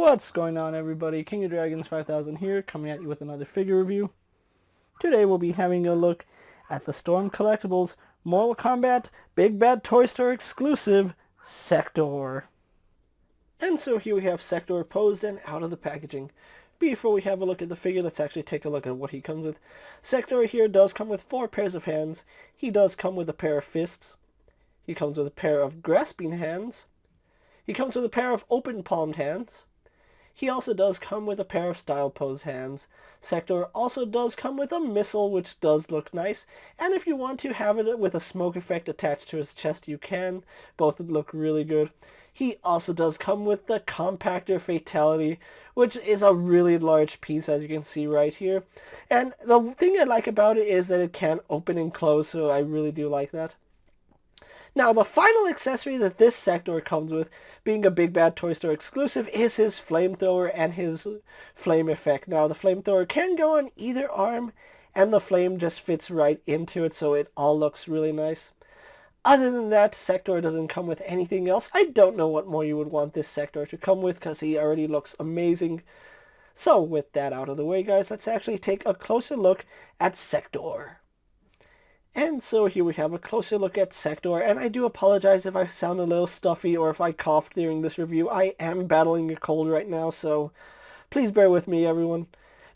What's going on, everybody? KingofDragons 5000 here, coming at you with another figure review. Today we'll be having a look at the Storm Collectibles Mortal Kombat Big Bad Toy Store exclusive Sektor. And so here we have Sektor posed and out of the packaging. Before we have a look at the figure, let's actually take a look at what he comes with. Sektor here does come with 4 pairs of hands. He does come with a pair of fists. He comes with a pair of grasping hands. He comes with a pair of open palmed hands. He also does come with a pair of style pose hands. Sektor also does come with a missile, which does look nice. And if you want to have it with a smoke effect attached to his chest, you can. Both look really good. He also does come with the compactor fatality, which is a really large piece, as you can see right here. And the thing I like about it is that it can open and close, so I really do like that. Now, the final accessory that this Sektor comes with, being a Big Bad Toy Store exclusive, is his flamethrower and his flame effect. Now, the flamethrower can go on either arm, and the flame just fits right into it, so it all looks really nice. Other than that, Sektor doesn't come with anything else. I don't know what more you would want this Sektor to come with, because he already looks amazing. So, with that out of the way, guys, let's actually take a closer look at Sektor. And so here we have a closer look at Sektor, and I do apologize if I sound a little stuffy or if I coughed during this review. I am battling a cold right now, so please bear with me, everyone.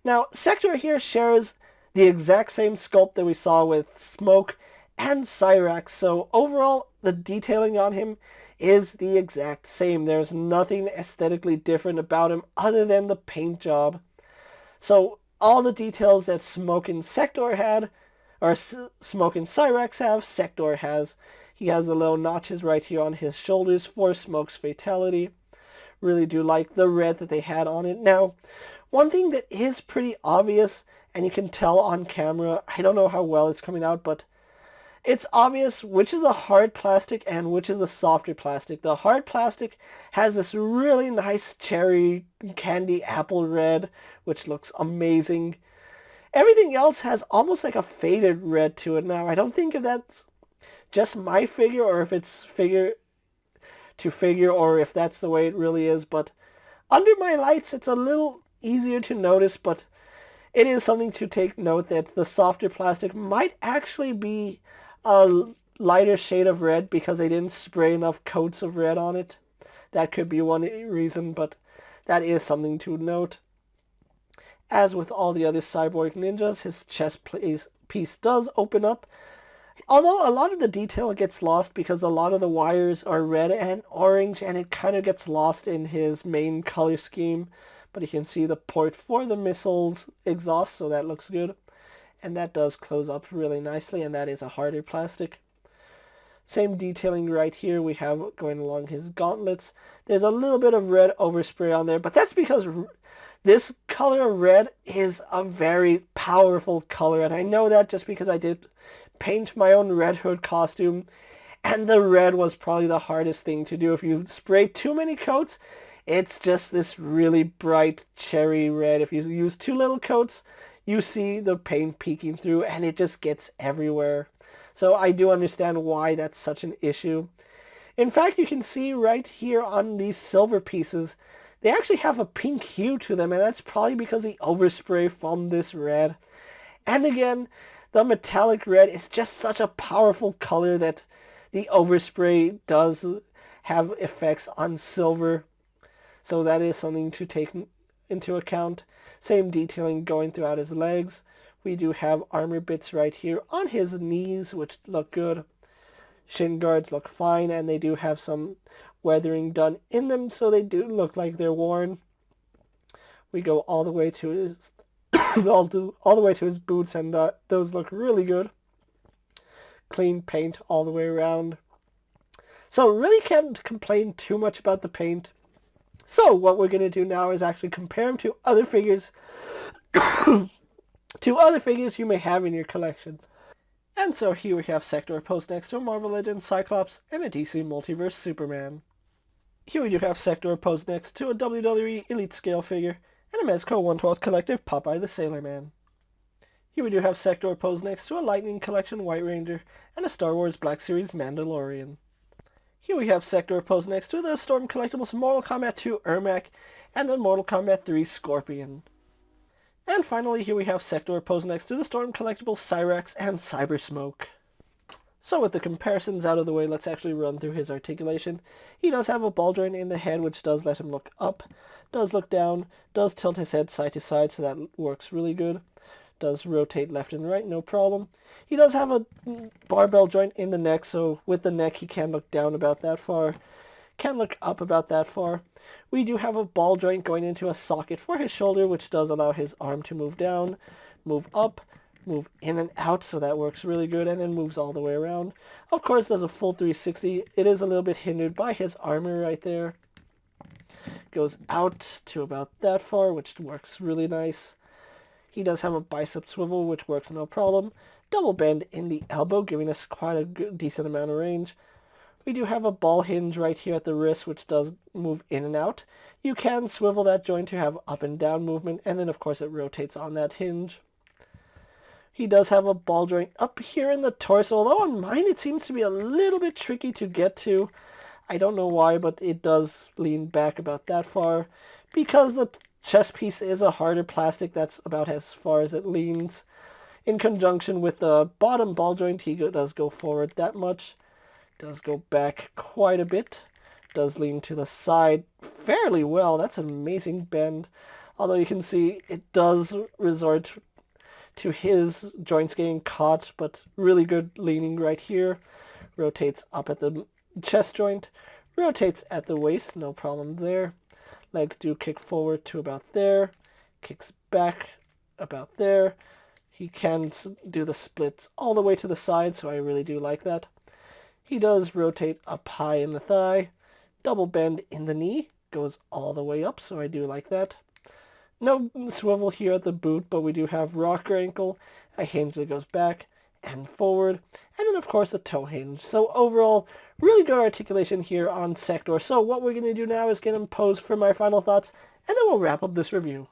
Now, Sektor here shares the exact same sculpt that we saw with Smoke and Cyrax, so overall, the detailing on him is the exact same. There's nothing aesthetically different about him other than the paint job. So all the details that Smoke and Sektor had, or Smoke and Cyrax have, Sektor has. He has the little notches right here on his shoulders for Smoke's fatality. Really do like the red that they had on it. Now, one thing that is pretty obvious, and you can tell on camera, I don't know how well it's coming out, but it's obvious which is the hard plastic and which is the softer plastic. The hard plastic has this really nice cherry candy apple red, which looks amazing. Everything else has almost like a faded red to it. Now, I don't think if that's just my figure or if it's figure to figure or if that's the way it really is, but under my lights it's a little easier to notice, but it is something to take note that the softer plastic might actually be a lighter shade of red because they didn't spray enough coats of red on it. That could be one reason, but that is something to note. As with all the other Cyborg Ninjas, his chest piece does open up. Although a lot of the detail gets lost because a lot of the wires are red and orange, and it kind of gets lost in his main color scheme. But you can see the port for the missile's exhaust, so that looks good. And that does close up really nicely, and that is a harder plastic. Same detailing right here we have going along his gauntlets. There's a little bit of red overspray on there, but that's because this color of red is a very powerful color, and I know that just because I did paint my own Red Hood costume, and the red was probably the hardest thing to do. If you spray too many coats, it's just this really bright cherry red. If you use too little coats, you see the paint peeking through, and it just gets everywhere. So I do understand why that's such an issue. In fact, you can see right here on these silver pieces, they actually have a pink hue to them, and that's probably because the overspray from this red. And again, the metallic red is just such a powerful color that the overspray does have effects on silver. So that is something to take into account. Same detailing going throughout his legs. We do have armor bits right here on his knees, which look good. Shin guards look fine, and they do have some weathering done in them, so they do look like they're worn. We go all the way to his all the way to his boots, and those look really good. Clean paint all the way around. So really can't complain too much about the paint. So what we're going to do now is actually compare him to other figures you may have in your collection. And so here we have Sektor posed next to a Marvel Legends Cyclops and a DC Multiverse Superman. Here we do have Sektor posed next to a WWE Elite Scale figure and a Mezco 1/12 Collective Popeye the Sailor Man. Here we do have Sektor posed next to a Lightning Collection White Ranger and a Star Wars Black Series Mandalorian. Here we have Sektor posed next to the Storm Collectibles Mortal Kombat 2 Ermac and then Mortal Kombat 3 Scorpion. And finally, here we have Sektor posed next to the Storm Collectibles Cyrax and Cyber Smoke. So with the comparisons out of the way, let's actually run through his articulation. He does have a ball joint in the head, which does let him look up, does look down, does tilt his head side to side, so that works really good. Does rotate left and right, no problem. He does have a barbell joint in the neck, so with the neck he can look down about that far, can look up about that far. We do have a ball joint going into a socket for his shoulder, which does allow his arm to move down, move up, move in and out, so that works really good, and then moves all the way around. Of course, does a full 360. It is a little bit hindered by his armor right there. Goes out to about that far, which works really nice. He does have a bicep swivel, which works no problem. Double bend in the elbow, giving us quite a decent amount of range. We do have a ball hinge right here at the wrist, which does move in and out. You can swivel that joint to have up and down movement, and then of course it rotates on that hinge. He does have a ball joint up here in the torso, although on mine it seems to be a little bit tricky to get to. I don't know why, but it does lean back about that far. Because the chest piece is a harder plastic, that's about as far as it leans. In conjunction with the bottom ball joint, he does go forward that much. Does go back quite a bit. Does lean to the side fairly well. That's an amazing bend. Although you can see it does resort to his joints getting caught, but really good leaning right here. Rotates up at the chest joint. Rotates at the waist, no problem there. Legs do kick forward to about there. Kicks back about there. He can do the splits all the way to the side, so I really do like that. He does rotate up high in the thigh. Double bend in the knee. Goes all the way up, so I do like that. No swivel here at the boot, but we do have rocker ankle, a hinge that goes back and forward, and then of course a toe hinge. So overall, really good articulation here on Sektor. So what we're going to do now is get him posed for my final thoughts, and then we'll wrap up this review.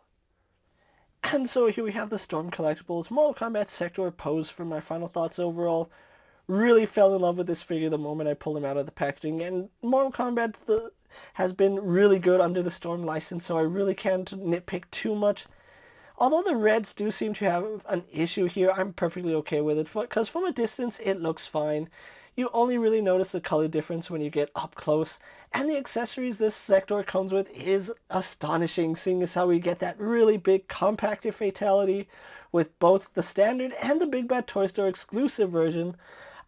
And so here we have the Storm Collectibles Mortal Kombat Sektor posed for my final thoughts overall. Really fell in love with this figure the moment I pulled him out of the packaging, and Mortal Kombat has been really good under the Storm license, so I really can't nitpick too much. Although the reds do seem to have an issue here, I'm perfectly okay with it, because from a distance it looks fine. You only really notice the color difference when you get up close, and the accessories this Sektor comes with is astonishing, seeing as how we get that really big compactor fatality with both the standard and the Big Bad Toy Store exclusive version.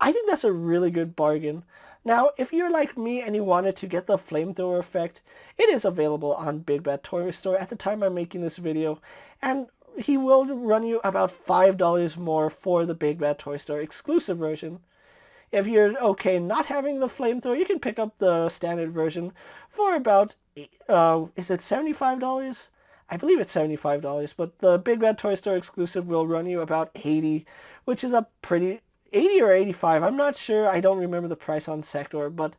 I think that's a really good bargain. Now, if you're like me and you wanted to get the flamethrower effect, it is available on Big Bad Toy Store at the time I'm making this video, and he will run you about $5 more for the Big Bad Toy Store exclusive version. If you're okay not having the flamethrower, you can pick up the standard version for about, is it $75? I believe it's $75, but the Big Bad Toy Store exclusive will run you about $80, which is a pretty... 80 or 85, I'm not sure. I don't remember the price on Sektor, but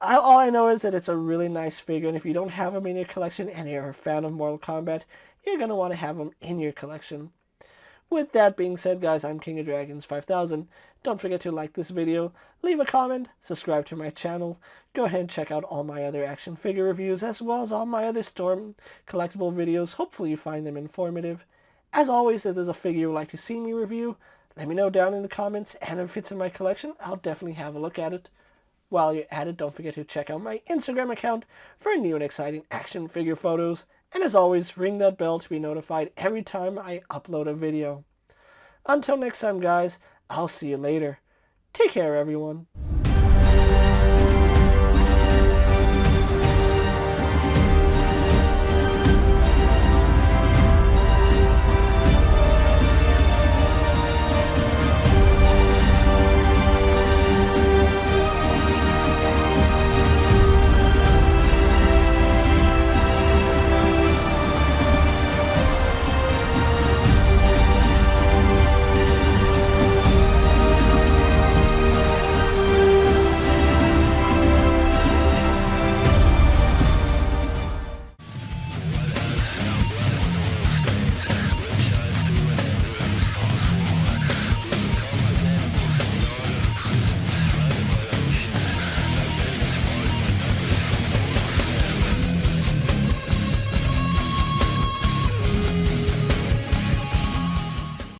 all I know is that it's a really nice figure, and if you don't have him in your collection and you're a fan of Mortal Kombat, you're going to want to have him in your collection. With that being said, guys, I'm KingofDragons 5000. Don't forget to like this video, leave a comment, subscribe to my channel. Go ahead and check out all my other action figure reviews, as well as all my other Storm collectible videos. Hopefully you find them informative. As always, if there's a figure you'd like to see me review, let me know down in the comments, and if it's in my collection, I'll definitely have a look at it. While you're at it, don't forget to check out my Instagram account for new and exciting action figure photos. And as always, ring that bell to be notified every time I upload a video. Until next time, guys, I'll see you later. Take care, everyone.